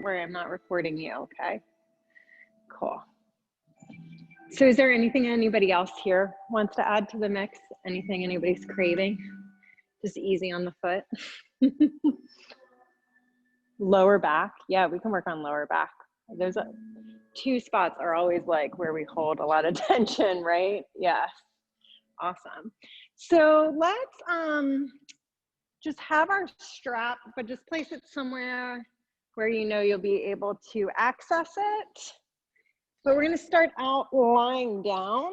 worry, I'm not recording you, okay? Cool. So is there anything anybody else here wants to add to the mix? Anything anybody's craving? Just easy on the foot. Lower back. Yeah, we can work on lower back. There's two spots are always like where we hold a lot of tension, right? Yes. Awesome. So let's just have our strap, but just place it somewhere where you know you'll be able to access it. But we're going to start out lying down.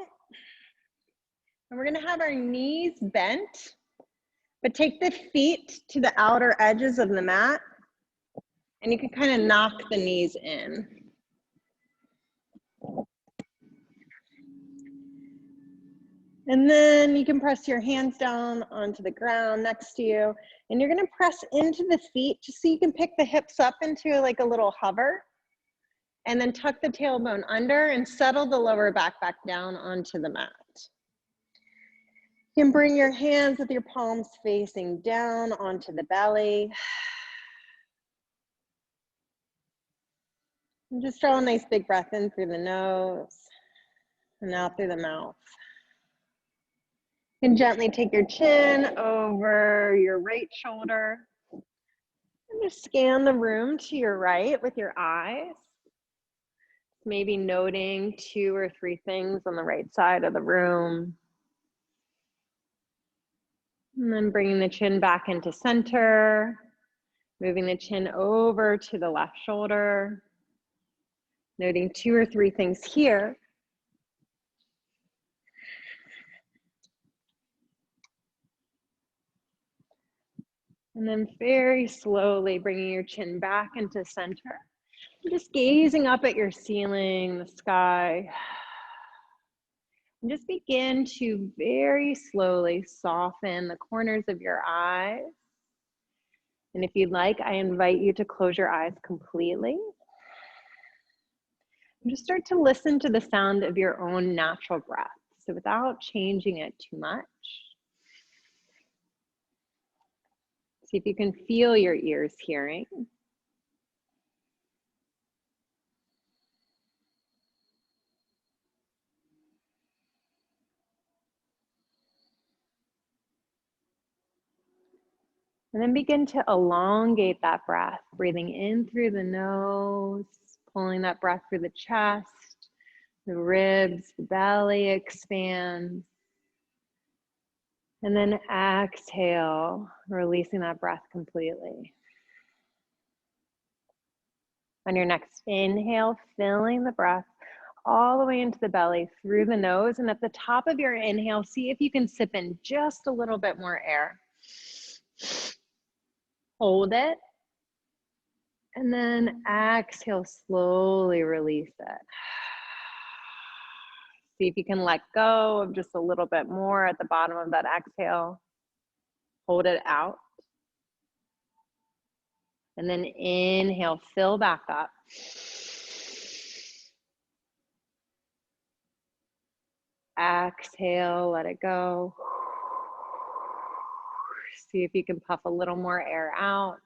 And we're going to have our knees bent, but take the feet to the outer edges of the mat. And you can kind of knock the knees in. And then you can press your hands down onto the ground next to you. And you're going to press into the feet just so you can pick the hips up into like a little hover. And then tuck the tailbone under and settle the lower back down onto the mat. You can bring your hands with your palms facing down onto the belly. And just draw a nice big breath in through the nose and out through the mouth. You can gently take your chin over your right shoulder and just scan the room to your right with your eyes. Maybe noting 2 or 3 things on the right side of the room. And then bringing the chin back into center, moving the chin over to the left shoulder, noting 2 or 3 things here. And then very slowly bringing your chin back into center. Just gazing up at your ceiling, the sky. And just begin to very slowly soften the corners of your eyes. And if you'd like, I invite you to close your eyes completely. And just start to listen to the sound of your own natural breath. So without changing it too much. See if you can feel your ears hearing. And then begin to elongate that breath, breathing in through the nose, pulling that breath through the chest, the ribs, the belly expands. And then exhale, releasing that breath completely. On your next inhale, filling the breath all the way into the belly through the nose. And at the top of your inhale, see if you can sip in just a little bit more air. Hold it. And then exhale, slowly release it. See if you can let go of just a little bit more at the bottom of that exhale. Hold it out. And then inhale, fill back up. Exhale, let it go. See if you can puff a little more air out.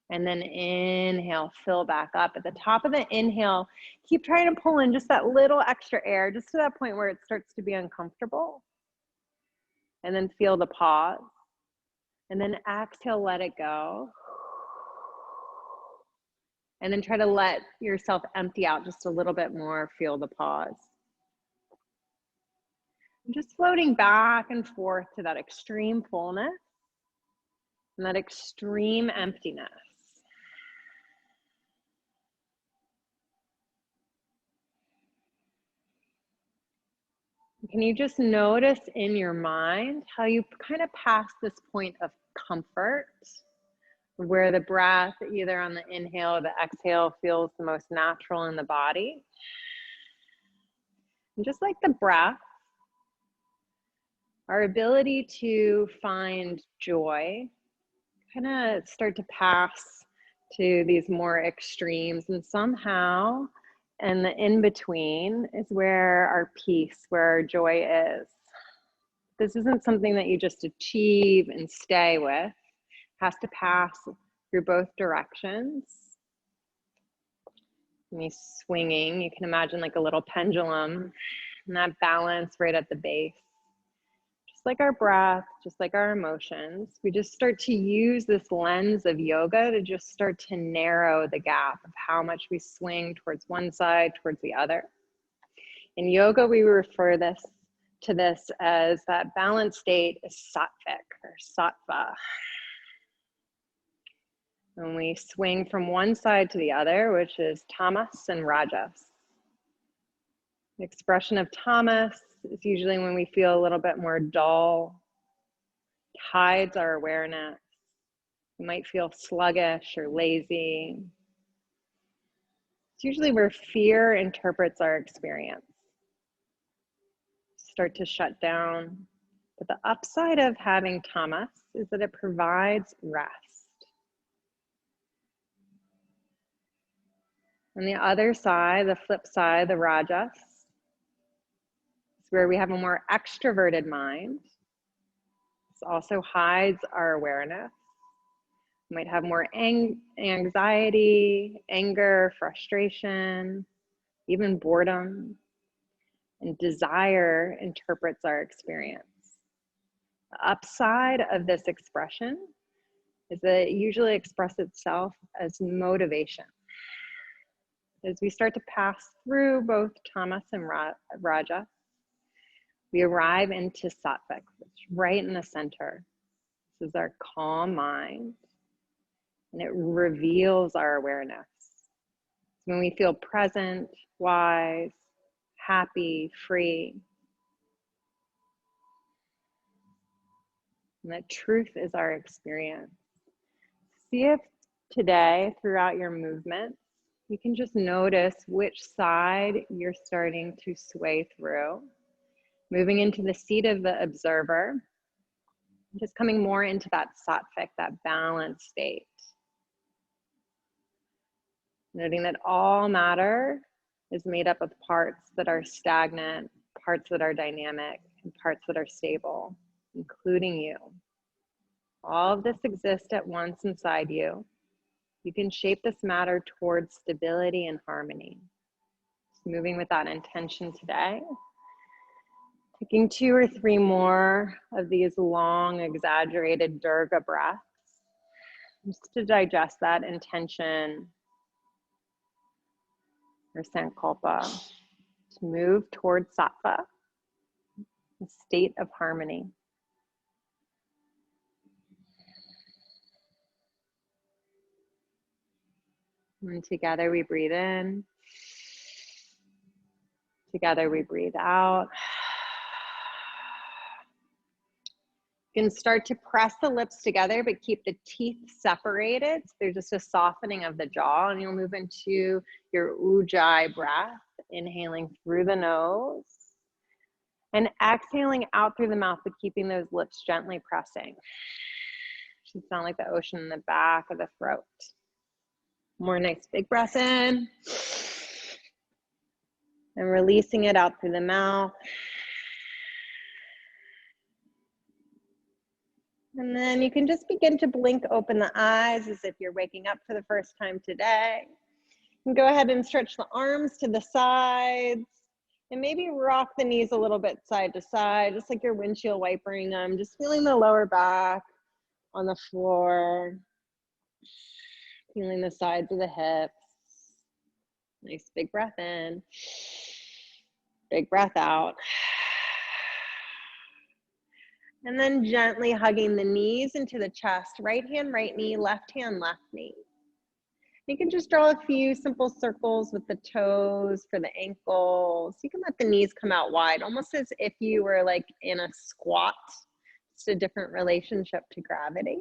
And then inhale, fill back up. At the top of the inhale, keep trying to pull in just that little extra air, just to that point where it starts to be uncomfortable. And then feel the pause. And then exhale, let it go. And then try to let yourself empty out just a little bit more. Feel the pause. And just floating back and forth to that extreme fullness and that extreme emptiness. Can you just notice in your mind how you kind of pass this point of comfort, where the breath, either on the inhale or the exhale, feels the most natural in the body? And just like the breath, our ability to find joy kind of start to pass to these more extremes, and somehow, and the in-between is where our peace, where our joy is. This isn't something that you just achieve and stay with. It has to pass through both directions. Me swinging, you can imagine like a little pendulum, and that balance right at the base. Just like our breath, just like our emotions, we just start to use this lens of yoga to just start to narrow the gap of how much we swing towards one side, towards the other. In yoga, we refer to this as that balanced state is sattvic or sattva. When we swing from one side to the other, which is tamas and rajas. The expression of tamas is usually when we feel a little bit more dull, hides our awareness. We might feel sluggish or lazy. It's usually where fear interprets our experience. Start to shut down. But the upside of having tamas is that it provides rest. On the other side, the flip side, the rajas, is where we have a more extroverted mind. This also hides our awareness. We might have more anxiety, anger, frustration, even boredom, and desire interprets our experience. The upside of this expression is that it usually expresses itself as motivation. As we start to pass through both tamas and rajas, we arrive into sattvic, which is right in the center. This is our calm mind, and it reveals our awareness. It's when we feel present, wise, happy, free. And that truth is our experience. See if today, throughout your movement, you can just notice which side you're starting to sway through. Moving into the seat of the observer, just coming more into that sattvic, that balanced state. Noting that all matter is made up of parts that are stagnant, parts that are dynamic, and parts that are stable, including you. All of this exists at once inside you. You can shape this matter towards stability and harmony. Just moving with that intention today. Taking 2 or 3 more of these long, exaggerated Durga breaths, just to digest that intention or sankalpa, to move towards sattva, a state of harmony. And together we breathe in. Together we breathe out. You can start to press the lips together, but keep the teeth separated. So there's just a softening of the jaw, and you'll move into your ujjayi breath, inhaling through the nose and exhaling out through the mouth, but keeping those lips gently pressing. Should sound like the ocean in the back of the throat. More nice big breath in and releasing it out through the mouth. And then you can just begin to blink open the eyes as if you're waking up for the first time today. And go ahead and stretch the arms to the sides and maybe rock the knees a little bit side to side, just like you're windshield wipering them, just feeling the lower back on the floor, feeling the sides of the hips. Nice big breath in, big breath out. And then gently hugging the knees into the chest, right hand, right knee, left hand, left knee. You can just draw a few simple circles with the toes for the ankles. You can let the knees come out wide, almost as if you were like in a squat. It's a different relationship to gravity.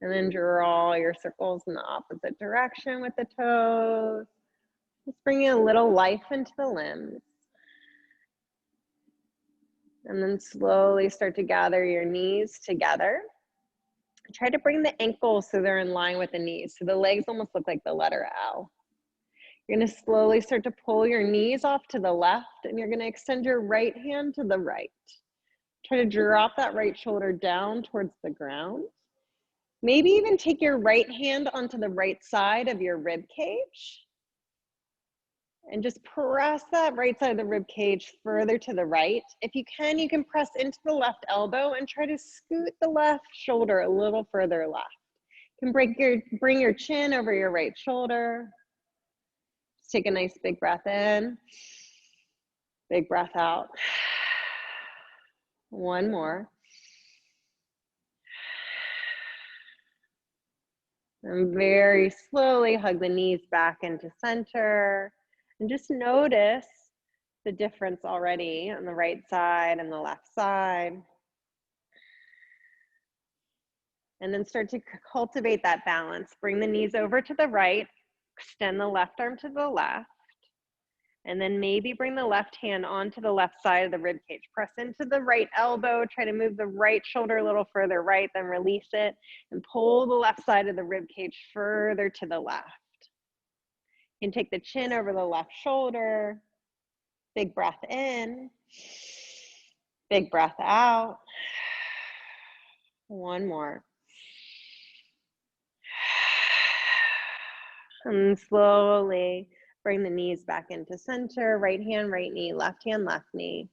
And then draw your circles in the opposite direction with the toes. Just bringing a little life into the limbs. And then slowly start to gather your knees together. Try to bring the ankles so they're in line with the knees. So the legs almost look like the letter L. You're gonna slowly start to pull your knees off to the left, and you're gonna extend your right hand to the right. Try to drop that right shoulder down towards the ground. Maybe even take your right hand onto the right side of your rib cage and just press that right side of the rib cage further to the right. If you can press into the left elbow and try to scoot the left shoulder a little further left. You can bring your chin over your right shoulder. Just take a nice big breath in, big breath out. One more. And very slowly hug the knees back into center. And just notice the difference already on the right side and the left side. And then start to cultivate that balance. Bring the knees over to the right, extend the left arm to the left. And then maybe bring the left hand onto the left side of the rib cage. Press into the right elbow, try to move the right shoulder a little further right, then release it and pull the left side of the rib cage further to the left. You can take the chin over the left shoulder, big breath in, big breath out. One more. And slowly bring the knees back into center, right hand, right knee, left hand, left knee.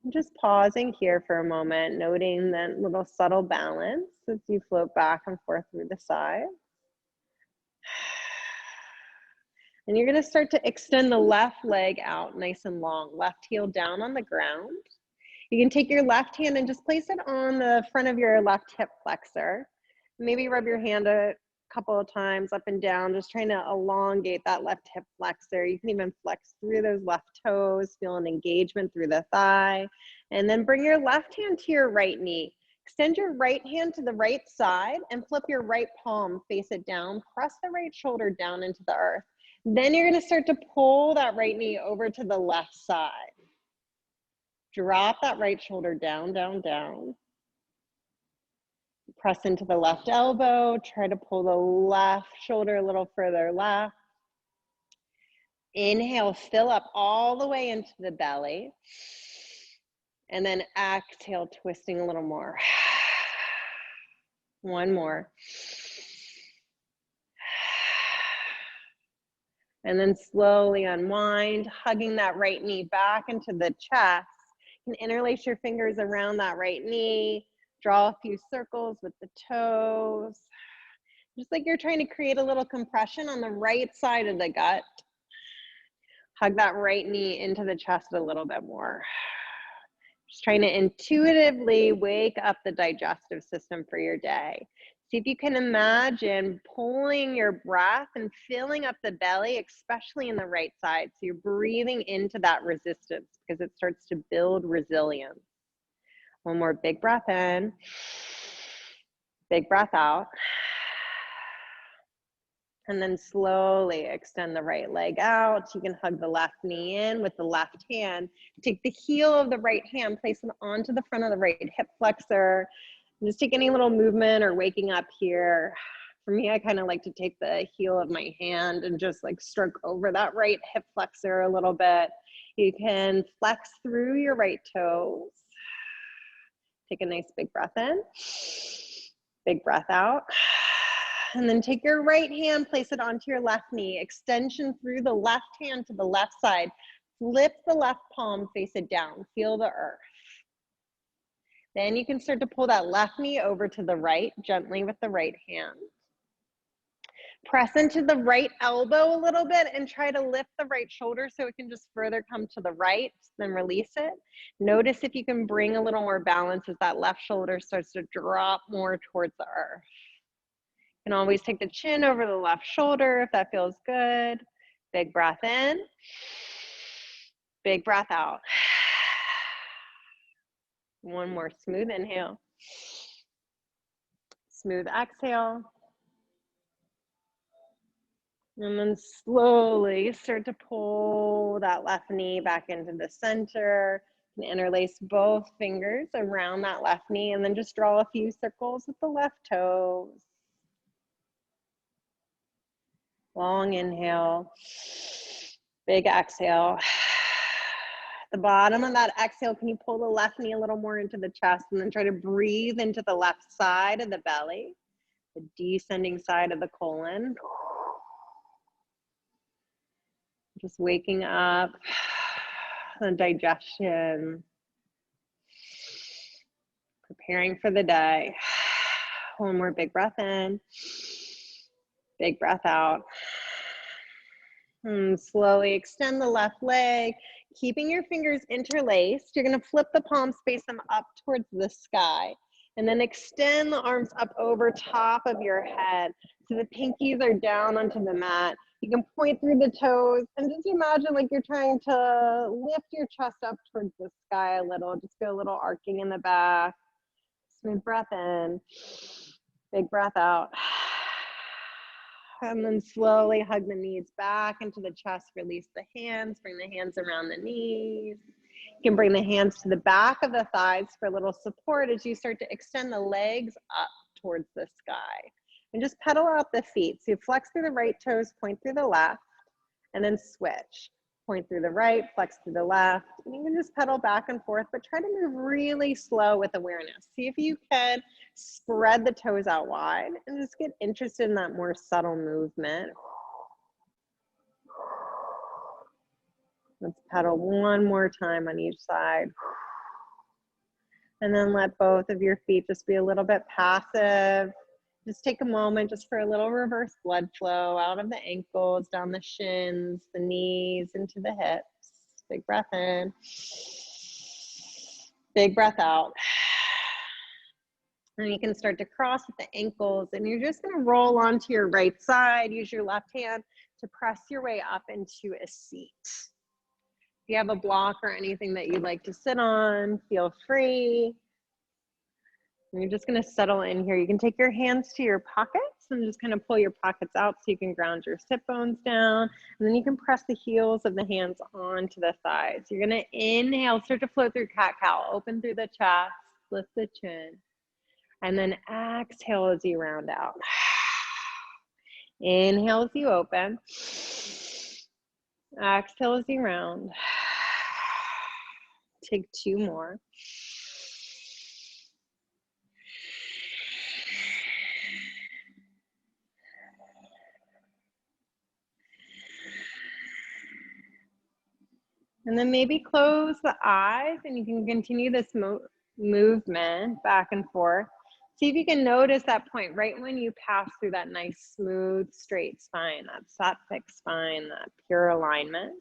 And just pausing here for a moment, noting that little subtle balance as you float back and forth through the side. And you're gonna start to extend the left leg out nice and long, left heel down on the ground. You can take your left hand and just place it on the front of your left hip flexor. Maybe rub your hand a couple of times up and down, just trying to elongate that left hip flexor. You can even flex through those left toes, feel an engagement through the thigh. And then bring your left hand to your right knee. Extend your right hand to the right side and flip your right palm, face it down. Press the right shoulder down into the earth. Then you're gonna start to pull that right knee over to the left side. Drop that right shoulder down, down, down. Press into the left elbow, try to pull the left shoulder a little further left. Inhale, fill up all the way into the belly. And then exhale, twisting a little more. One more. And then slowly unwind, hugging that right knee back into the chest. You can interlace your fingers around that right knee. Draw a few circles with the toes. Just like you're trying to create a little compression on the right side of the gut. Hug that right knee into the chest a little bit more. Just trying to intuitively wake up the digestive system for your day. See if you can imagine pulling your breath and filling up the belly, especially in the right side. So you're breathing into that resistance because it starts to build resilience. One more big breath in, big breath out. And then slowly extend the right leg out. You can hug the left knee in with the left hand. Take the heel of the right hand, place it onto the front of the right hip flexor. And just take any little movement or waking up here. For me, I kind of like to take the heel of my hand and just like stroke over that right hip flexor a little bit. You can flex through your right toes. Take a nice big breath in, big breath out. And then take your right hand, place it onto your left knee, extension through the left hand to the left side. Flip the left palm, face it down, feel the earth. Then you can start to pull that left knee over to the right, gently with the right hand. Press into the right elbow a little bit and try to lift the right shoulder so it can just further come to the right, then release it. Notice if you can bring a little more balance as that left shoulder starts to drop more towards the earth. You can always take the chin over the left shoulder if that feels good. Big breath in, big breath out. One more smooth inhale, smooth exhale. And then slowly start to pull that left knee back into the center. And interlace both fingers around that left knee and then just draw a few circles with the left toes. Long inhale, big exhale. The bottom of that exhale, can you pull the left knee a little more into the chest and then try to breathe into the left side of the belly? the descending side of the colon. Just waking up, the digestion, preparing for the day. One more big breath in, big breath out. And slowly extend the left leg, keeping your fingers interlaced. You're gonna flip the palms, face them up towards the sky, and then extend the arms up over top of your head. So the pinkies are down onto the mat. You can point through the toes and just imagine like you're trying to lift your chest up towards the sky a little. Just feel a little arcing in the back. Smooth breath in, big breath out. And then slowly hug the knees back into the chest, release the hands, bring the hands around the knees. You can bring the hands to the back of the thighs for a little support as you start to extend the legs up towards the sky. And just pedal out the feet. So you flex through the right toes, point through the left, and then switch. Point through the right, flex through the left. And you can just pedal back and forth, but try to move really slow with awareness. See if you can spread the toes out wide and just get interested in that more subtle movement. Let's pedal one more time on each side. And then let both of your feet just be a little bit passive. Just take a moment just for a little reverse blood flow out of the ankles, down the shins, the knees, into the hips. Big breath in. Big breath out. And you can start to cross with the ankles, and you're just going to roll onto your right side. Use your left hand to press your way up into a seat. If you have a block or anything that you'd like to sit on, feel free. And you're just going to settle in here. You can take your hands to your pockets and just kind of pull your pockets out so you can ground your sit bones down. And then you can press the heels of the hands onto the thighs. You're going to inhale, start to float through cat-cow. Open through the chest, lift the chin. And then exhale as you round out. Inhale as you open. Exhale as you round. Take two more. And then maybe close the eyes and you can continue this movement back and forth. See if you can notice that point right when you pass through that nice, smooth, straight spine, that sattvic spine, that pure alignment.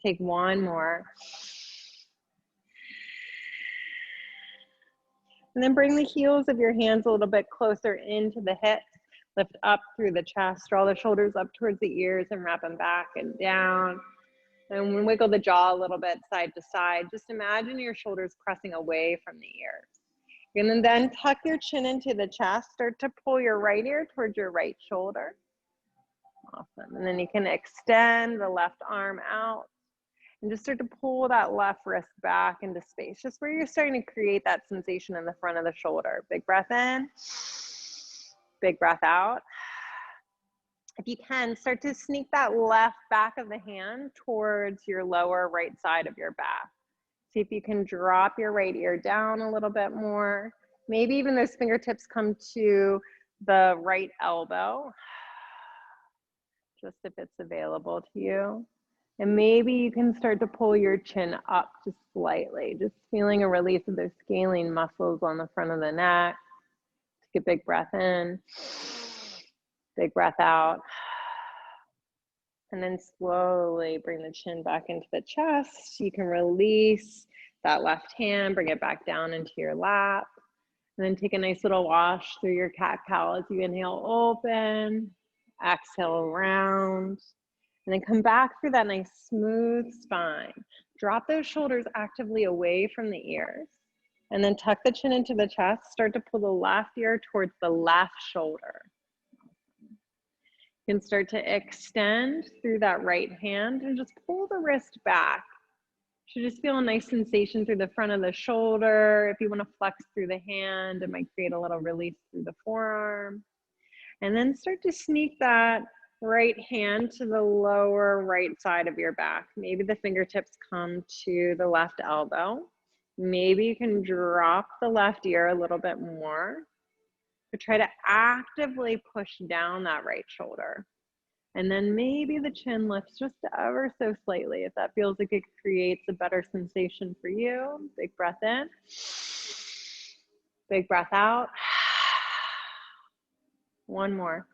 Take one more. And then bring the heels of your hands a little bit closer into the hips. Lift up through the chest, draw the shoulders up towards the ears and wrap them back and down. And wiggle the jaw a little bit side to side. Just imagine your shoulders pressing away from the ears. You're gonna then tuck your chin into the chest, start to pull your right ear towards your right shoulder. Awesome, and then you can extend the left arm out and just start to pull that left wrist back into space, just where you're starting to create that sensation in the front of the shoulder. Big breath in, big breath out. If you can, start to sneak that left back of the hand towards your lower right side of your back. See if you can drop your right ear down a little bit more. Maybe even those fingertips come to the right elbow, just if it's available to you. And maybe you can start to pull your chin up just slightly, just feeling a release of those scalene muscles on the front of the neck. Take a big breath in. Big breath out. And then slowly bring the chin back into the chest. You can release that left hand, bring it back down into your lap. And then take a nice little wash through your cat-cow as you inhale, open, exhale, round. And then come back through that nice smooth spine. Drop those shoulders actively away from the ears. And then tuck the chin into the chest. Start to pull the left ear towards the left shoulder. You can start to extend through that right hand and just pull the wrist back. You should just feel a nice sensation through the front of the shoulder. If you want to flex through the hand, it might create a little release through the forearm. And then start to sneak that right hand to the lower right side of your back. Maybe the fingertips come to the left elbow. Maybe you can drop the left ear a little bit more, but try to actively push down that right shoulder. And then maybe the chin lifts just ever so slightly if that feels like it creates a better sensation for you. Big breath in. Big breath out. One more.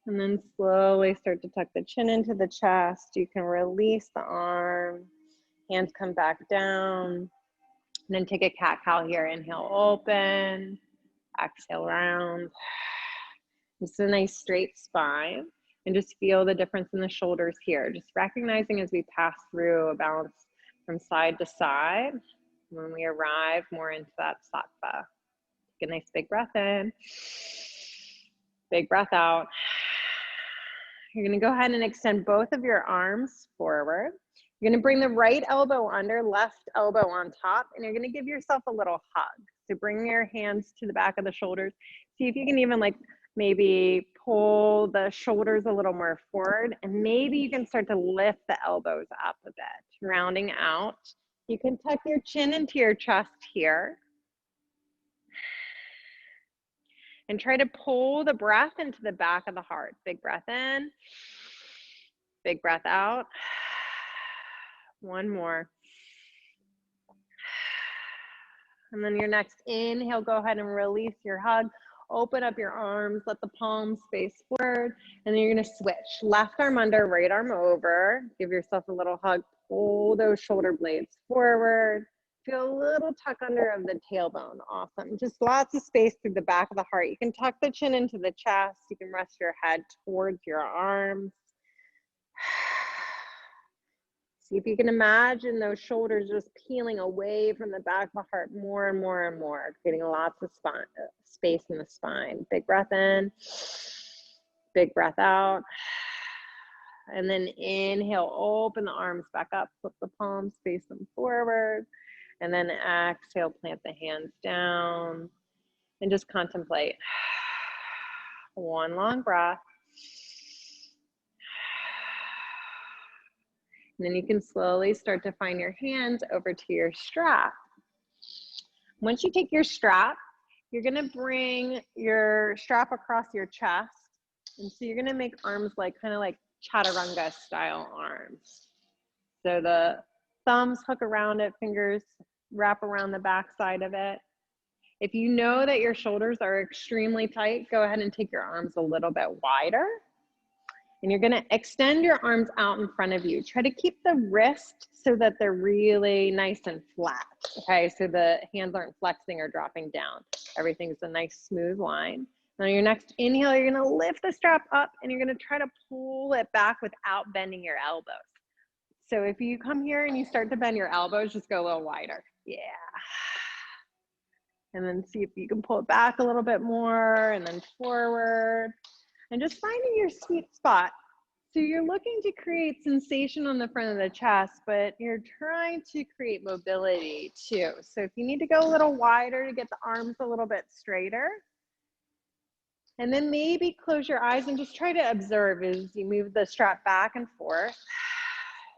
And then slowly start to tuck the chin into the chest. You can release the arm. Hands come back down. And then take a cat-cow here. Inhale, open. Exhale, round. This is a nice straight spine. And just feel the difference in the shoulders here. Just recognizing as we pass through a balance from side to side, when we arrive more into that sattva. Take a nice big breath in. Big breath out. You're going to go ahead and extend both of your arms forward. You're going to bring the right elbow under, left elbow on top, and you're going to give yourself a little hug. So bring your hands to the back of the shoulders. See if you can even like maybe pull the shoulders a little more forward, and maybe you can start to lift the elbows up a bit, rounding out. You can tuck your chin into your chest here. And try to pull the breath into the back of the heart. Big breath in, big breath out. One more. And then your next inhale, go ahead and release your hug. Open up your arms, let the palms face forward. And then you're gonna switch. Left arm under, right arm over. Give yourself a little hug. Pull those shoulder blades forward. Feel a little tuck under of the tailbone. Awesome. Just lots of space through the back of the heart. You can tuck the chin into the chest. You can rest your head towards your arms. See if you can imagine those shoulders just peeling away from the back of the heart more and more and more, creating lots of space in the spine. Big breath in, big breath out. And then inhale, open the arms back up, flip the palms, face them forward. And then exhale, plant the hands down and just contemplate. One long breath. And then you can slowly start to find your hands over to your strap. Once you take your strap, you're gonna bring your strap across your chest. And so you're gonna make arms like kind of like chaturanga style arms. So the thumbs hook around it, fingers wrap around the back side of it. If you know that your shoulders are extremely tight, go ahead and take your arms a little bit wider. And you're gonna extend your arms out in front of you. Try to keep the wrist so that they're really nice and flat, okay? So the hands aren't flexing or dropping down. Everything's a nice smooth line. On your next inhale, you're gonna lift the strap up and you're gonna try to pull it back without bending your elbows. So if you come here and you start to bend your elbows, just go a little wider. Yeah. And then see if you can pull it back a little bit more and then forward. And just finding your sweet spot. So you're looking to create sensation on the front of the chest, but you're trying to create mobility too. So if you need to go a little wider to get the arms a little bit straighter, and then maybe close your eyes and just try to observe as you move the strap back and forth.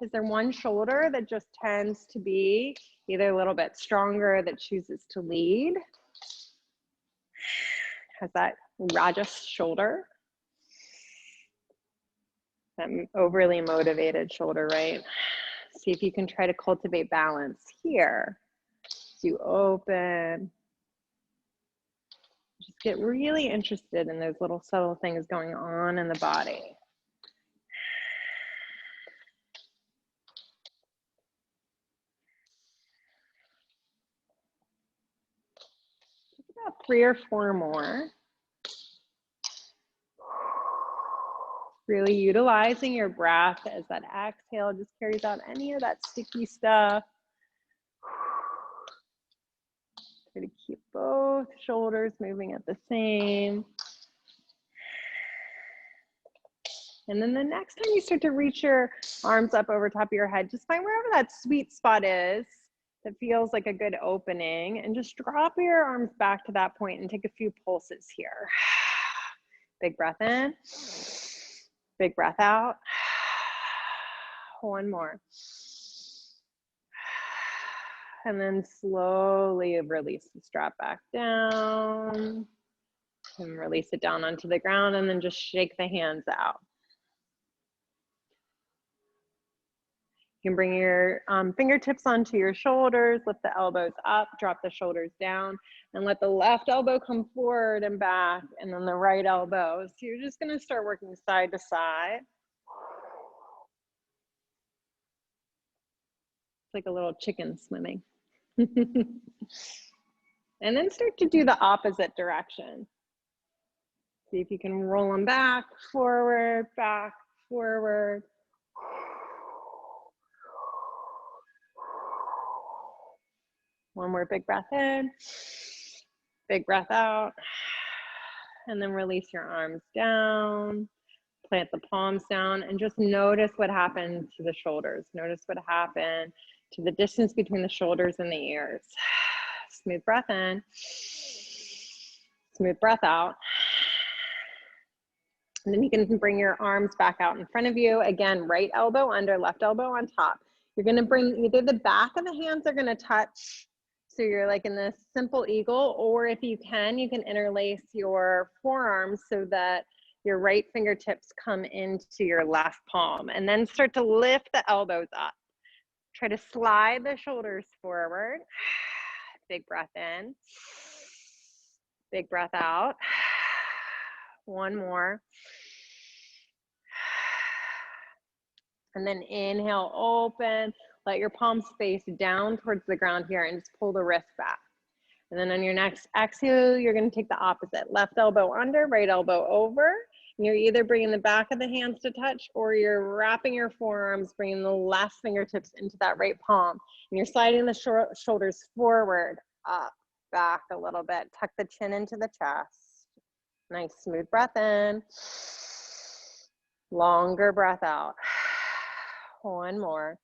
Is there one shoulder that just tends to be either a little bit stronger that chooses to lead? Has that Rajas shoulder? That overly motivated shoulder, right? See if you can try to cultivate balance here. As you open. Just get really interested in those little subtle things going on in the body. About 3 or 4 more. Really utilizing your breath as that exhale just carries out any of that sticky stuff. Try to keep both shoulders moving at the same. And then the next time you start to reach your arms up over top of your head, just find wherever that sweet spot is that feels like a good opening, and just drop your arms back to that point and take a few pulses here. Big breath in, big breath out. One more. And then slowly release the strap back down and release it down onto the ground, and then just shake the hands out. You can bring your fingertips onto your shoulders, lift the elbows up, drop the shoulders down, and let the left elbow come forward and back, and then the right elbow. So you're just gonna start working side to side. It's like a little chicken swimming. And then start to do the opposite direction. See if you can roll them back, forward, back, forward. One more big breath in, big breath out, and then release your arms down, plant the palms down, and just notice what happened to the shoulders. Notice what happened to the distance between the shoulders and the ears. Smooth breath in, smooth breath out. And then you can bring your arms back out in front of you. Again, right elbow under, left elbow on top. You're gonna bring either the back of the hands are gonna touch, so you're like in this simple eagle, or if you can interlace your forearms so that your right fingertips come into your left palm, and then start to lift the elbows up. Try to slide the shoulders forward. Big breath in, big breath out. One more. And then inhale, open, let your palms face down towards the ground here, and just pull the wrist back. And then on your next exhale, you're gonna take the opposite. Left elbow under, right elbow over. And you're either bringing the back of the hands to touch, or you're wrapping your forearms, bringing the left fingertips into that right palm. And you're sliding the shoulders forward, up, back a little bit. Tuck the chin into the chest. Nice smooth breath in. Longer breath out. One more.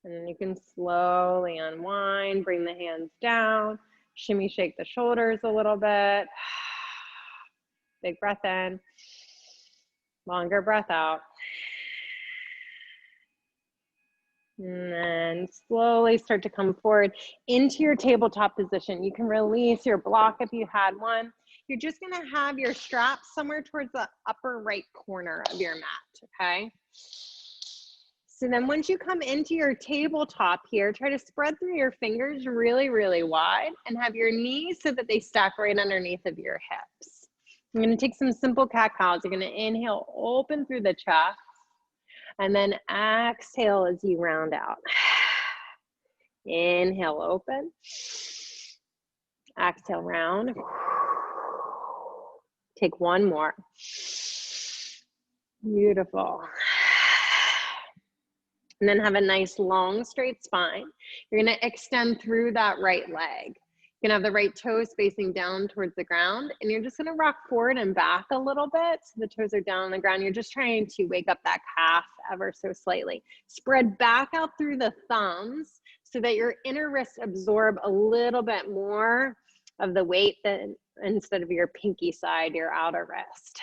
And then you can slowly unwind, bring the hands down, shimmy, shake the shoulders a little bit. Big breath in, longer breath out. And then slowly start to come forward into your tabletop position. You can release your block if you had one. You're just gonna have your strap somewhere towards the upper right corner of your mat, okay? So then once you come into your tabletop here, try to spread through your fingers really, really wide, and have your knees so that they stack right underneath of your hips. I'm gonna take some simple cat-cows. You're gonna inhale, open through the chest, and then exhale as you round out. Inhale, open. Exhale, round. Take one more. Beautiful. And then have a nice long straight spine. You're gonna extend through that right leg. You're gonna have the right toes facing down towards the ground, and you're just gonna rock forward and back a little bit so the toes are down on the ground. You're just trying to wake up that calf ever so slightly. Spread back out through the thumbs so that your inner wrists absorb a little bit more of the weight than instead of your pinky side, your outer wrist.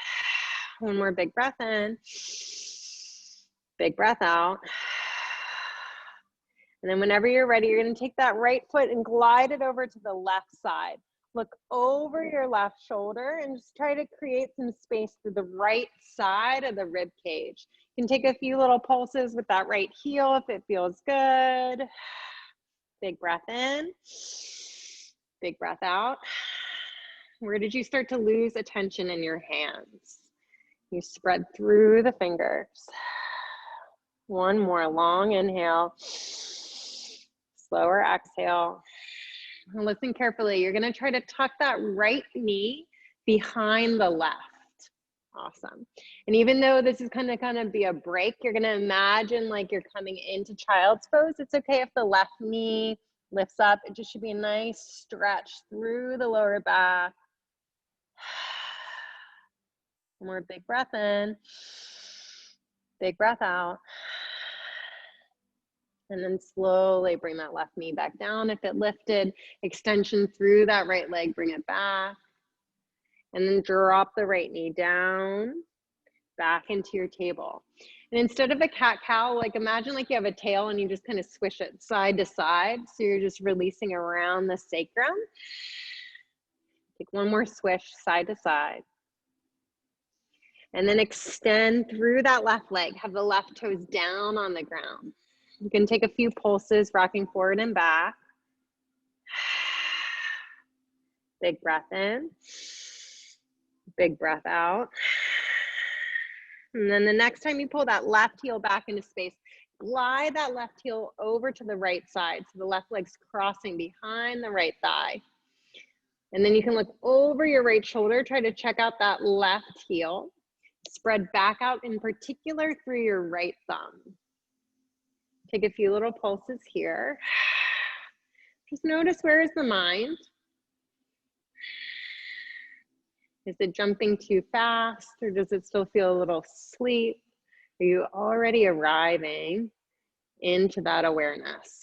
One more big breath in, big breath out. And then whenever you're ready, you're gonna take that right foot and glide it over to the left side. Look over your left shoulder and just try to create some space through the right side of the rib cage. You can take a few little pulses with that right heel if it feels good. Big breath in, big breath out. Where did you start to lose attention in your hands? You spread through the fingers. One more long inhale. Slower exhale. And listen carefully. You're gonna try to tuck that right knee behind the left. Awesome. And even though this is gonna be a break, you're gonna imagine like you're coming into child's pose. It's okay if the left knee lifts up. It just should be a nice stretch through the lower back. One more big breath in, big breath out. And then slowly bring that left knee back down. If it lifted, extension through that right leg, bring it back. And then drop the right knee down. back into your table. And instead of a cat-cow, like imagine like you have a tail and you just kind of swish it side to side. So you're just releasing around the sacrum. Take one more swish side to side. And then extend through that left leg. Have the left toes down on the ground. You can take a few pulses, rocking forward and back. Big breath in. Big breath out. And then the next time you pull that left heel back into space, glide that left heel over to the right side. So the left leg's crossing behind the right thigh. And then you can look over your right shoulder, try to check out that left heel. Spread back out, in particular through your right thumb. Take a few little pulses here. Just notice, where is the mind? Is it jumping too fast, or does it still feel a little sleep? Are you already arriving into that awareness?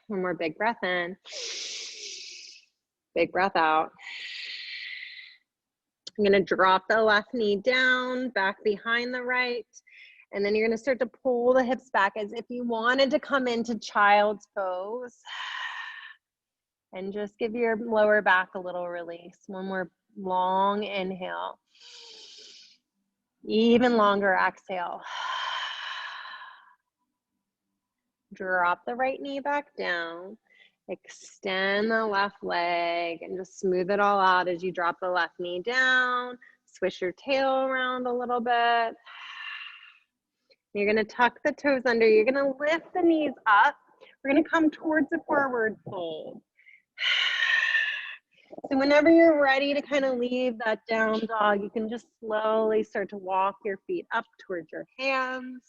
One more big breath in. Big breath out. I'm going to drop the left knee down, back behind the right. And then you're going to start to pull the hips back as if you wanted to come into child's pose. And just give your lower back a little release. One more long inhale. Even longer exhale. Drop the right knee back down. Extend the left leg and just smooth it all out as you drop the left knee down. Swish your tail around a little bit. You're going to tuck the toes under. You're going to lift the knees up. We're going to come towards a forward fold. So whenever you're ready to kind of leave that down dog, you can just slowly start to walk your feet up towards your hands.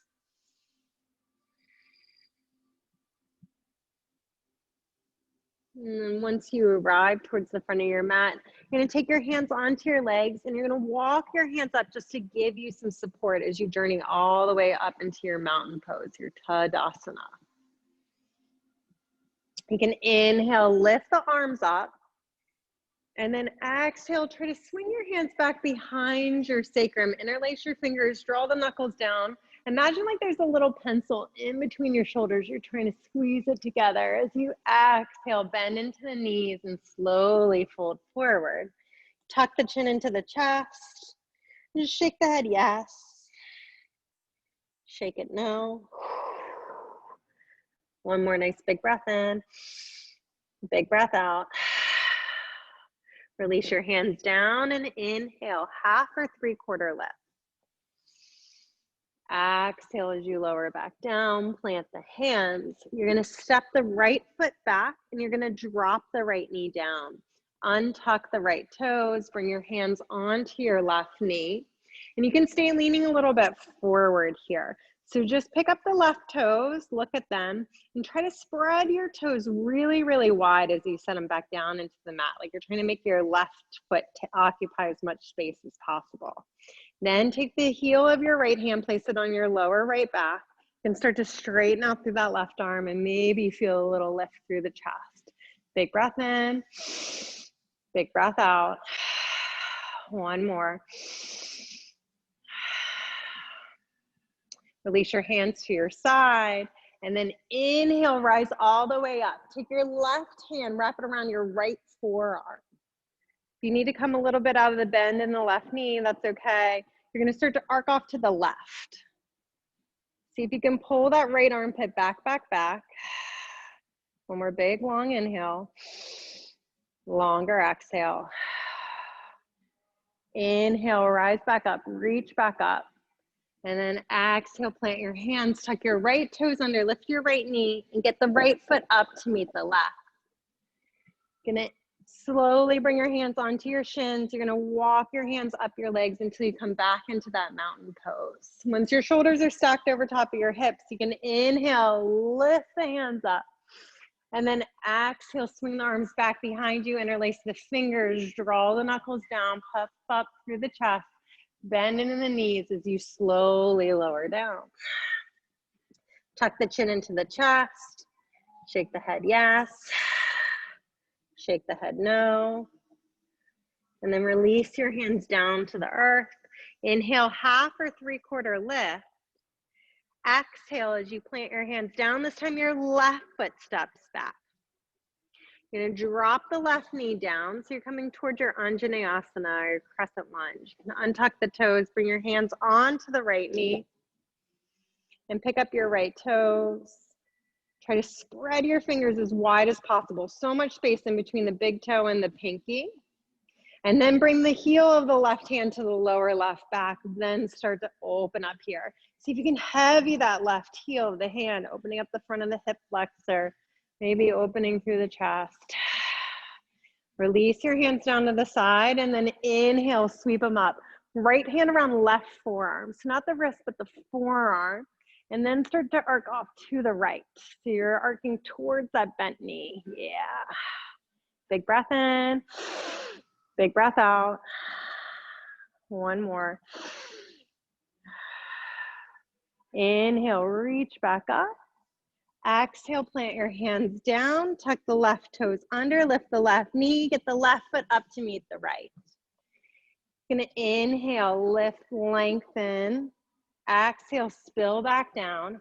And then once you arrive towards the front of your mat, you're going to take your hands onto your legs and you're going to walk your hands up just to give you some support as you journey all the way up into your mountain pose, your Tadasana. You can inhale, lift the arms up, and then exhale, try to swing your hands back behind your sacrum, interlace your fingers, draw the knuckles down. Imagine like there's a little pencil in between your shoulders. You're trying to squeeze it together. As you exhale, bend into the knees and slowly fold forward. Tuck the chin into the chest. Just shake the head, yes. Shake it, no. One more nice big breath in. Big breath out. Release your hands down and inhale, half or 3/4 lift. Exhale as you lower back down, plant the hands. You're going to step the right foot back and you're going to drop the right knee down. Untuck the right toes, bring your hands onto your left knee. And you can stay leaning a little bit forward here. So just pick up the left toes, look at them, and try to spread your toes really, really wide as you set them back down into the mat. Like you're trying to make your left foot occupy as much space as possible. Then take the heel of your right hand, place it on your lower right back, and start to straighten out through that left arm and maybe feel a little lift through the chest. Big breath in, big breath out. One more. Release your hands to your side, and then inhale, rise all the way up. Take your left hand, wrap it around your right forearm. If you need to come a little bit out of the bend in the left knee, that's okay. You're gonna start to arc off to the left. See if you can pull that right armpit back, back, back. One more big, long inhale. Longer exhale. Inhale, rise back up, reach back up. And then exhale, plant your hands, tuck your right toes under, lift your right knee, and get the right foot up to meet the left. Gonna slowly bring your hands onto your shins. You're gonna walk your hands up your legs until you come back into that mountain pose. Once your shoulders are stacked over top of your hips, you can inhale, lift the hands up. And then exhale, swing the arms back behind you, interlace the fingers, draw the knuckles down, puff up through the chest, bend into the knees as you slowly lower down. Tuck the chin into the chest, shake the head, yes. Shake the head, no. And then release your hands down to the earth. Inhale, half or 3/4 lift. Exhale as you plant your hands down. This time your left foot steps back. You're gonna drop the left knee down. So you're coming towards your Anjaneyasana or your crescent lunge. You can untuck the toes, bring your hands onto the right knee and pick up your right toes. Try to spread your fingers as wide as possible. So much space in between the big toe and the pinky. And then bring the heel of the left hand to the lower left back. Then start to open up here. See if you can heavy that left heel of the hand, opening up the front of the hip flexor, maybe opening through the chest. Release your hands down to the side and then inhale, sweep them up. Right hand around left forearm. So not the wrist, but the forearm. And then start to arc off to the right. So you're arcing towards that bent knee. Yeah. Big breath in. Big breath out. One more. Inhale, reach back up. Exhale, plant your hands down. Tuck the left toes under. Lift the left knee. Get the left foot up to meet the right. You're gonna inhale, lift, lengthen. Exhale, spill back down.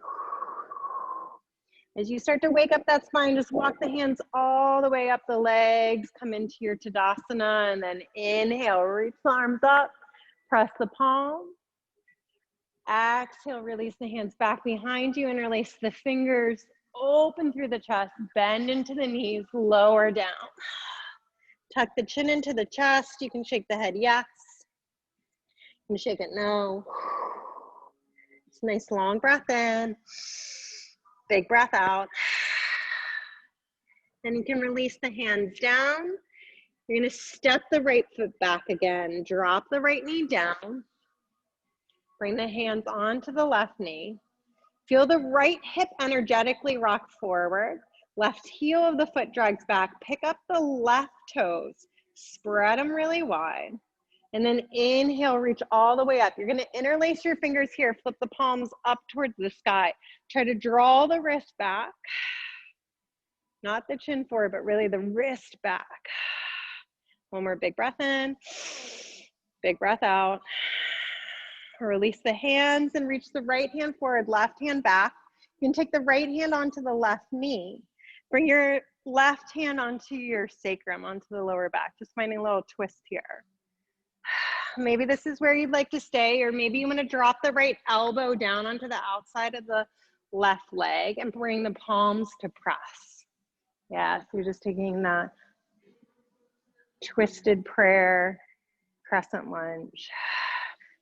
As you start to wake up that spine, just walk the hands all the way up the legs, come into your Tadasana, and then inhale, reach the arms up, press the palm. Exhale, release the hands back behind you, interlace the fingers, open through the chest, bend into the knees, lower down. Tuck the chin into the chest. You can shake the head yes. You can shake it no. It's a nice long breath in. Big breath out. Then you can release the hands down. You're gonna step the right foot back again. Drop the right knee down. Bring the hands onto the left knee. Feel the right hip energetically rock forward. Left heel of the foot drags back. Pick up the left toes. Spread them really wide. And then inhale, reach all the way up. You're gonna interlace your fingers here. Flip the palms up towards the sky. Try to draw the wrist back. Not the chin forward, but really the wrist back. One more big breath in. Big breath out. Release the hands and reach the right hand forward, left hand back. You can take the right hand onto the left knee. Bring your left hand onto your sacrum, onto the lower back. Just finding a little twist here. Maybe this is where you'd like to stay, or maybe you want to drop the right elbow down onto the outside of the left leg and bring the palms to press. Yeah, so you're just taking that twisted prayer, crescent lunge.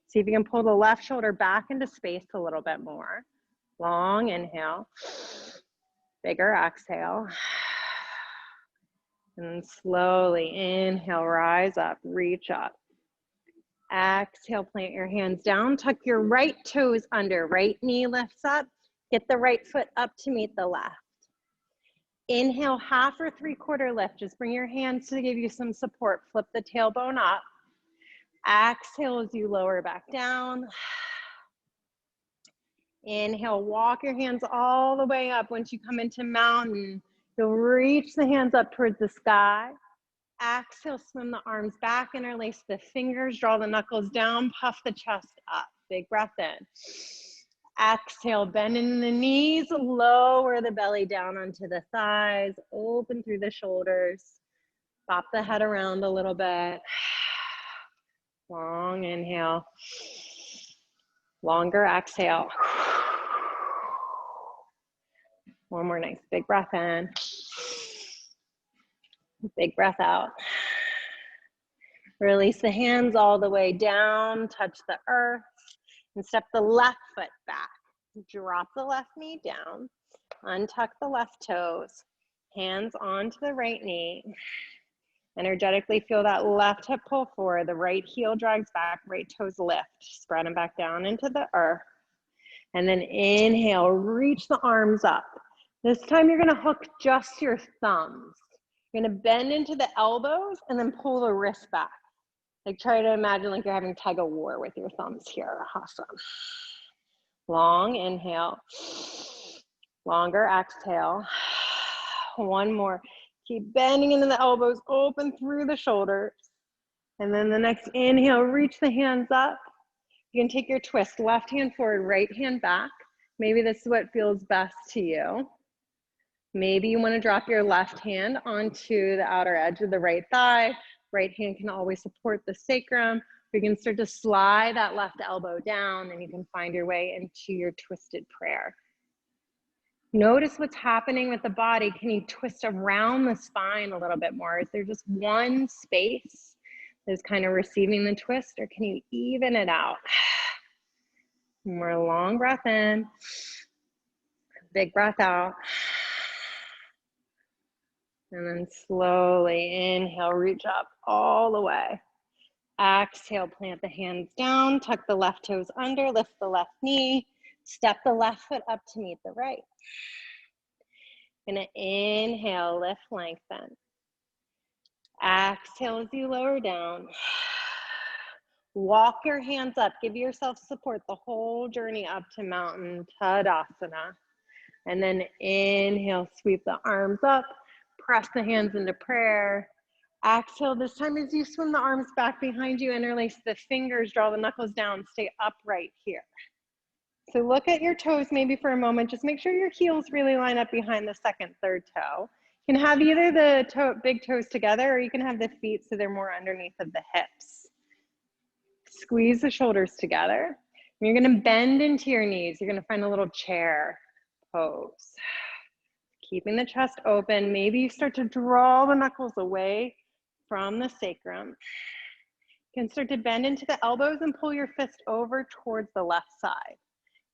See if you can pull the left shoulder back into space a little bit more. Long inhale, bigger exhale. And slowly inhale, rise up, reach up. Exhale, plant your hands down, tuck your right toes under, right knee lifts up, get the right foot up to meet the left. Inhale, half or 3/4 lift, just bring your hands to give you some support, flip the tailbone up. Exhale as you lower back down. Inhale, walk your hands all the way up. Once you come into mountain, you'll reach the hands up towards the sky. Exhale, swim the arms back, interlace the fingers, draw the knuckles down, puff the chest up. Big breath in. Exhale, bend in the knees, lower the belly down onto the thighs, open through the shoulders, pop the head around a little bit. Long inhale, longer exhale. One more nice big breath in. Big breath out. Release the hands all the way down, touch the earth, and step the left foot back. Drop the left knee down, untuck the left toes, hands onto the right knee. Energetically feel that left hip pull forward, the right heel drags back, right toes lift. Spread them back down into the earth. And then inhale, reach the arms up. This time you're gonna hook just your thumbs. You're gonna bend into the elbows and then pull the wrists back. Like try to imagine like you're having tug of war with your thumbs here. Awesome. Long inhale, longer exhale. One more. Keep bending into the elbows, open through the shoulders. And then the next inhale, reach the hands up. You can take your twist, left hand forward, right hand back. Maybe this is what feels best to you. Maybe you want to drop your left hand onto the outer edge of the right thigh. Right hand can always support the sacrum. You can start to slide that left elbow down and you can find your way into your twisted prayer. Notice what's happening with the body. Can you twist around the spine a little bit more? Is there just one space that's kind of receiving the twist, or can you even it out? More long breath in, big breath out. And then slowly inhale, reach up all the way. Exhale, plant the hands down, tuck the left toes under, lift the left knee, step the left foot up to meet the right. Gonna inhale, lift, lengthen. Exhale as you lower down. Walk your hands up, give yourself support the whole journey up to mountain Tadasana. And then inhale, sweep the arms up, press the hands into prayer. Exhale, this time as you swim the arms back behind you, interlace the fingers, draw the knuckles down, stay upright here. So look at your toes maybe for a moment, just make sure your heels really line up behind the second, third toe. You can have either the big toes together or you can have the feet so they're more underneath of the hips. Squeeze the shoulders together. You're gonna bend into your knees. You're gonna find a little chair pose. Keeping the chest open. Maybe you start to draw the knuckles away from the sacrum. You can start to bend into the elbows and pull your fist over towards the left side.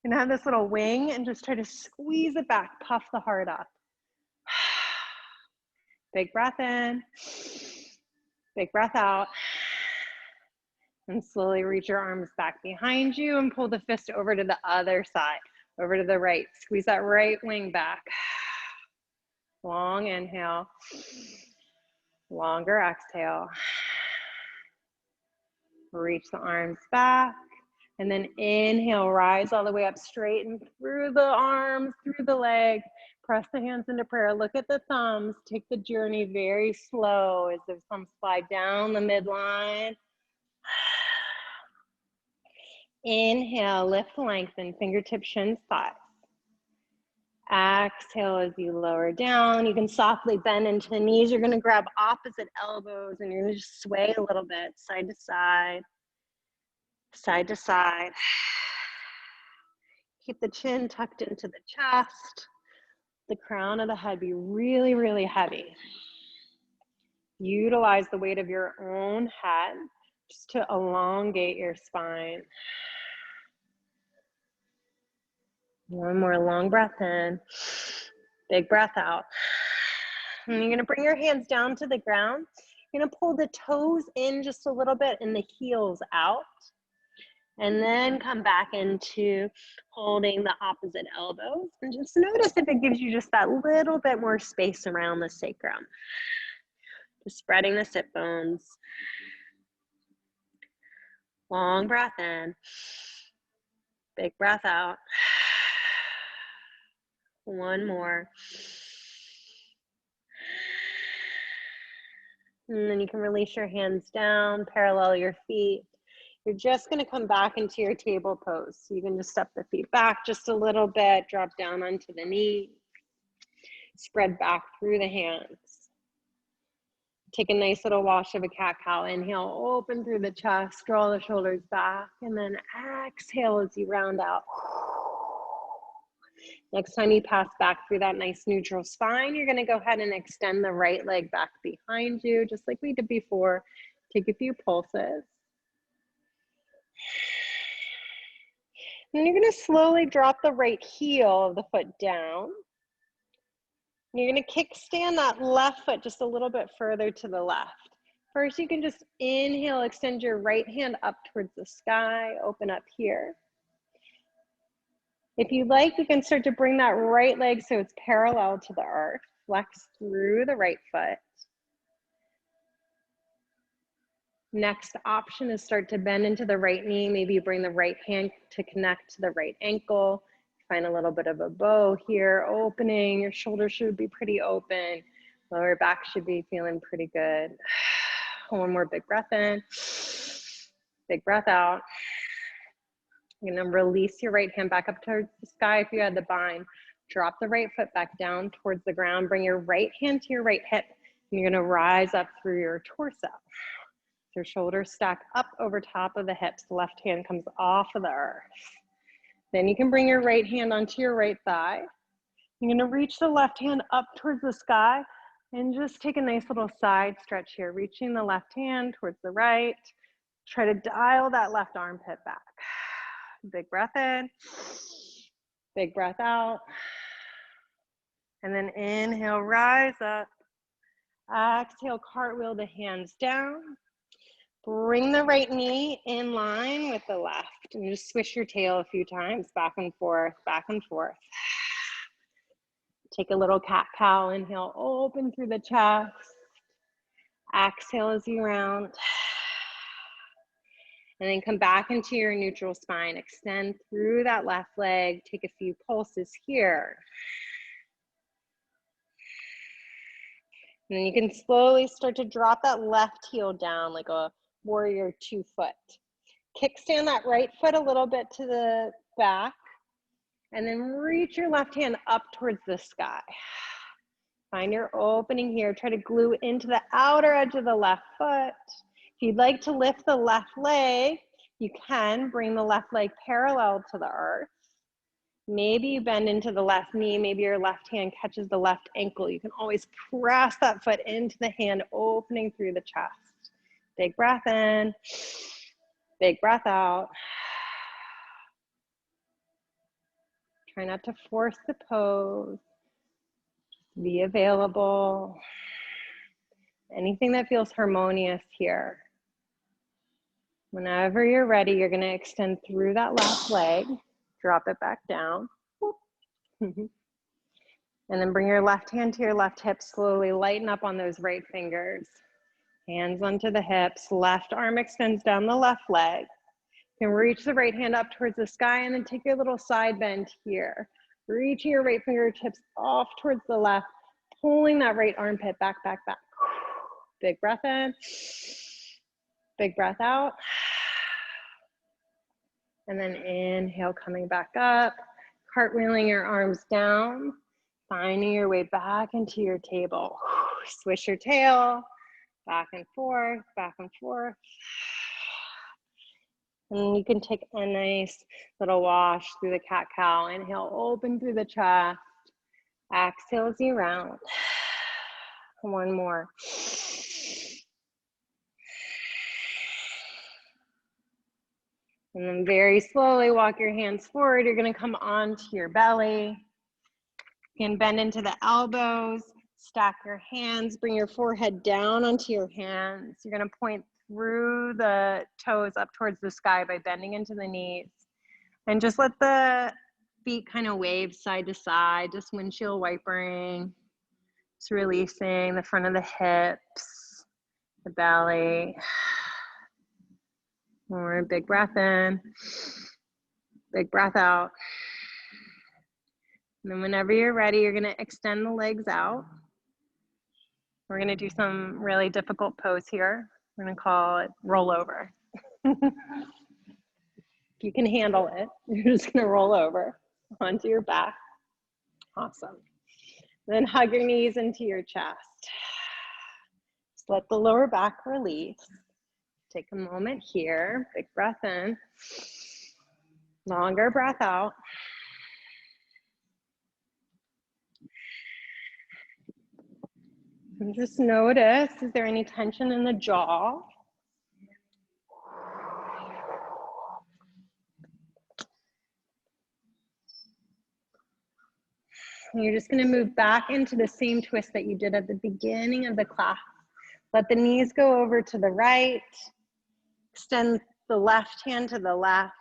You can have this little wing and just try to squeeze it back, puff the heart up. Big breath in, big breath out. And slowly reach your arms back behind you and pull the fist over to the other side, over to the right. Squeeze that right wing back. Long inhale, longer exhale. Reach the arms back. And then inhale, rise all the way up, straighten through the arms, through the leg. Press the hands into prayer. Look at the thumbs. Take the journey very slow as the thumbs slide down the midline. Inhale, lift, lengthen, fingertips, shins, thighs. Exhale as you lower down. You can softly bend into the knees. You're gonna grab opposite elbows and you're gonna just sway a little bit, side to side, side to side. Keep the chin tucked into the chest. The crown of the head be really, really heavy. Utilize the weight of your own head just to elongate your spine. One more long breath in, big breath out. And you're gonna bring your hands down to the ground. You're gonna pull the toes in just a little bit and the heels out. And then come back into holding the opposite elbows. And just notice if it gives you just that little bit more space around the sacrum. Just spreading the sit bones. Long breath in, big breath out. One more. And then you can release your hands down, parallel your feet. You're just gonna come back into your table pose. So you can just step the feet back just a little bit, drop down onto the knee, spread back through the hands. Take a nice little wash of a cat-cow. Inhale, open through the chest, draw the shoulders back, and then exhale as you round out. Next time you pass back through that nice neutral spine, you're gonna go ahead and extend the right leg back behind you, just like we did before. Take a few pulses. And you're gonna slowly drop the right heel of the foot down. And you're gonna kickstand that left foot just a little bit further to the left. First, you can just inhale, extend your right hand up towards the sky, open up here. If you like, you can start to bring that right leg so it's parallel to the earth. Flex through the right foot. Next option is start to bend into the right knee. Maybe you bring the right hand to connect to the right ankle. Find a little bit of a bow here, opening. Your shoulders should be pretty open. Lower back should be feeling pretty good. One more big breath in, big breath out. You're gonna release your right hand back up towards the sky if you had the bind. Drop the right foot back down towards the ground. Bring your right hand to your right hip. And you're gonna rise up through your torso. Your shoulders stack up over top of the hips. The left hand comes off of the earth. Then you can bring your right hand onto your right thigh. You're gonna reach the left hand up towards the sky and just take a nice little side stretch here, reaching the left hand towards the right. Try to dial that left armpit back. Big breath in, big breath out. And then inhale, rise up. Exhale, cartwheel the hands down. Bring the right knee in line with the left and just swish your tail a few times, back and forth, back and forth. Take a little cat-cow, inhale, open through the chest. Exhale as you round. And then come back into your neutral spine. Extend through that left leg. Take a few pulses here. And then you can slowly start to drop that left heel down like a warrior 2 foot. Kickstand that right foot a little bit to the back. And then reach your left hand up towards the sky. Find your opening here. Try to glue into the outer edge of the left foot. If you'd like to lift the left leg, you can bring the left leg parallel to the earth. Maybe you bend into the left knee. Maybe your left hand catches the left ankle. You can always press that foot into the hand, opening through the chest. Big breath in, big breath out. Try not to force the pose. Just be available. Anything that feels harmonious here. Whenever you're ready, you're going to extend through that left leg. Drop it back down. And then bring your left hand to your left hip. Slowly lighten up on those right fingers. Hands onto the hips. Left arm extends down the left leg. You can reach the right hand up towards the sky and then take your little side bend here. Reaching your right fingertips off towards the left. Pulling that right armpit back, back, back. Big breath in. Big breath out. And then inhale, coming back up. Cartwheeling your arms down. Finding your way back into your table. Swish your tail. Back and forth, back and forth. And you can take a nice little wash through the cat-cow. Inhale, open through the chest. Exhale as you round. One more. And then very slowly walk your hands forward. You're going to come onto your belly. You can bend into the elbows. Stack your hands. Bring your forehead down onto your hands. You're going to point through the toes up towards the sky by bending into the knees. And just let the feet kind of wave side to side, just windshield wipering. Just releasing the front of the hips, the belly. More big breath in, big breath out. And then whenever you're ready, you're gonna extend the legs out. We're gonna do some really difficult pose here. We're gonna call it rollover. If you can handle it, you're just gonna roll over onto your back. Awesome. Then hug your knees into your chest. Just let the lower back release. Take a moment here, big breath in, longer breath out. And just notice, is there any tension in the jaw? And you're just going to move back into the same twist that you did at the beginning of the class. Let the knees go over to the right. Extend the left hand to the left.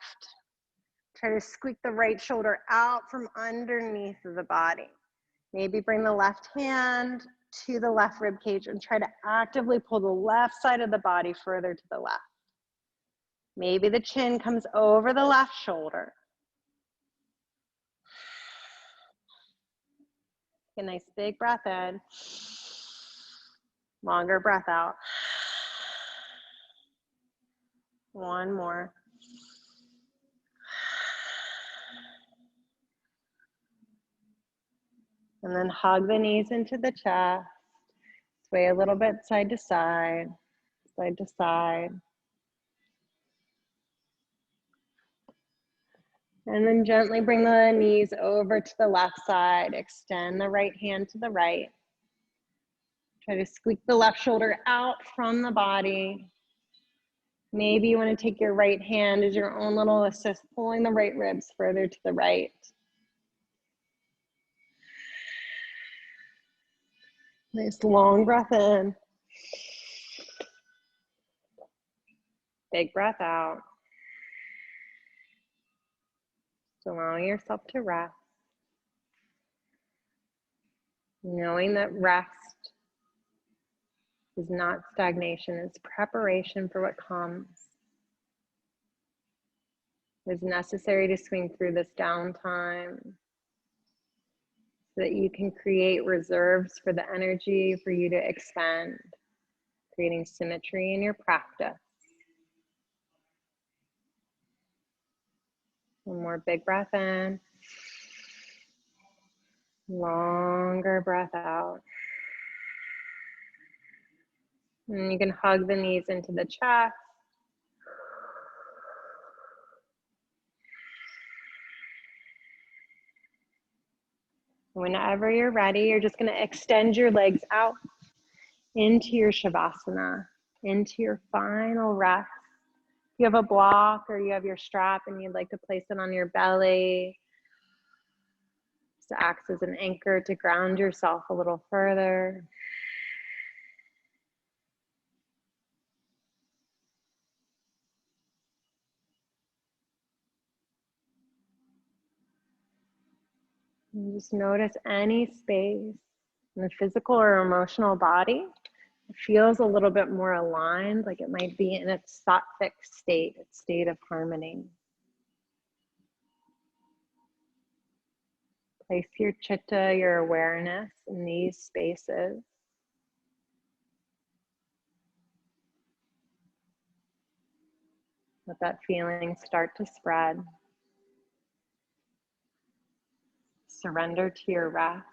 Try to squeak the right shoulder out from underneath of the body. Maybe bring the left hand to the left rib cage and try to actively pull the left side of the body further to the left. Maybe the chin comes over the left shoulder. Take a nice big breath in. Longer breath out. One more. And then hug the knees into the chest. Sway a little bit side to side, side to side. And then gently bring the knees over to the left side. Extend the right hand to the right. Try to squeak the left shoulder out from the body. Maybe you want to take your right hand as your own little assist, pulling the right ribs further to the right. Nice long breath in. Big breath out. Just allowing yourself to rest. Knowing that rest is not stagnation, it's preparation for what comes. It's necessary to swing through this downtime so that you can create reserves for the energy for you to expand, creating symmetry in your practice. One more big breath in. Longer breath out. And you can hug the knees into the chest. Whenever you're ready, you're just going to extend your legs out into your Shavasana, into your final rest. If you have a block or you have your strap and you'd like to place it on your belly, just acts as an anchor to ground yourself a little further. And just notice any space in the physical or emotional body. It feels a little bit more aligned, like it might be in its sattvic state, its state of harmony. Place your chitta, your awareness in these spaces. Let that feeling start to spread. Surrender to your rest.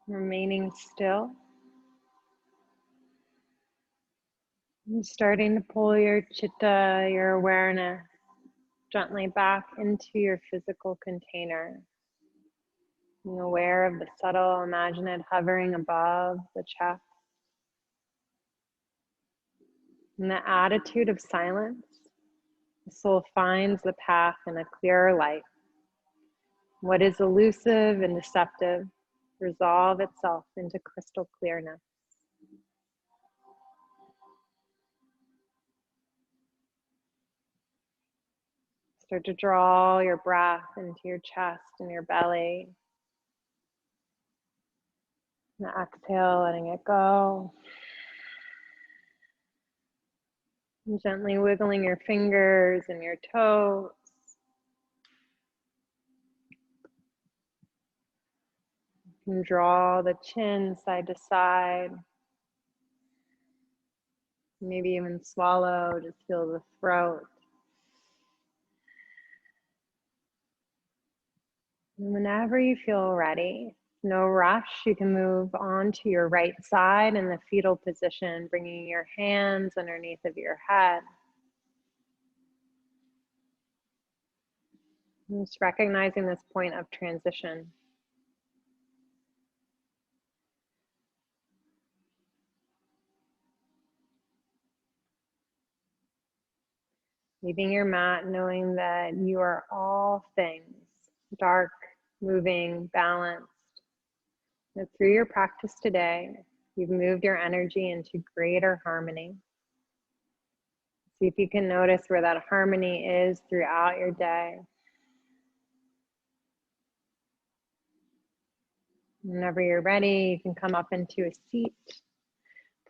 Remaining still. And starting to pull your chitta, your awareness, gently back into your physical container. Being aware of the subtle, imagine it hovering above the chest. In the attitude of silence, the soul finds the path in a clearer light. What is elusive and deceptive resolve itself into crystal clearness. Start to draw your breath into your chest and your belly. And exhale, letting it go. And gently wiggling your fingers and your toes. You can draw the chin side to side. Maybe even swallow, just feel the throat. And whenever you feel ready, no rush, you can move on to your right side in the fetal position, bringing your hands underneath of your head. And just recognizing this point of transition. Leaving your mat, knowing that you are all things, dark, moving, balanced. And through your practice today, you've moved your energy into greater harmony. See if you can notice where that harmony is throughout your day. Whenever you're ready, you can come up into a seat.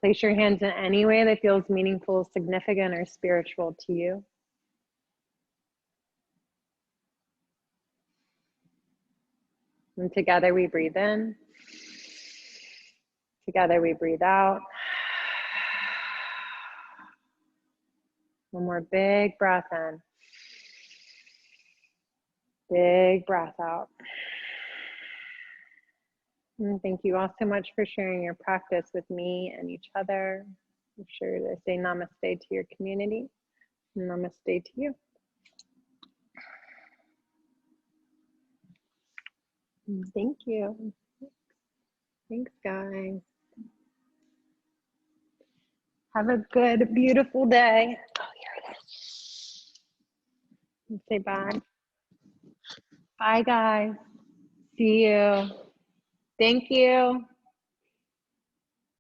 Place your hands in any way that feels meaningful, significant, or spiritual to you. And together we breathe in. Together we breathe out. One more big breath in. Big breath out. And thank you all so much for sharing your practice with me and each other. I'm sure to say namaste to your community. Namaste to you. Thank you. Thanks, guys. Have a good, beautiful day. Oh, here it is. Say bye. Bye, guys. See you. Thank you.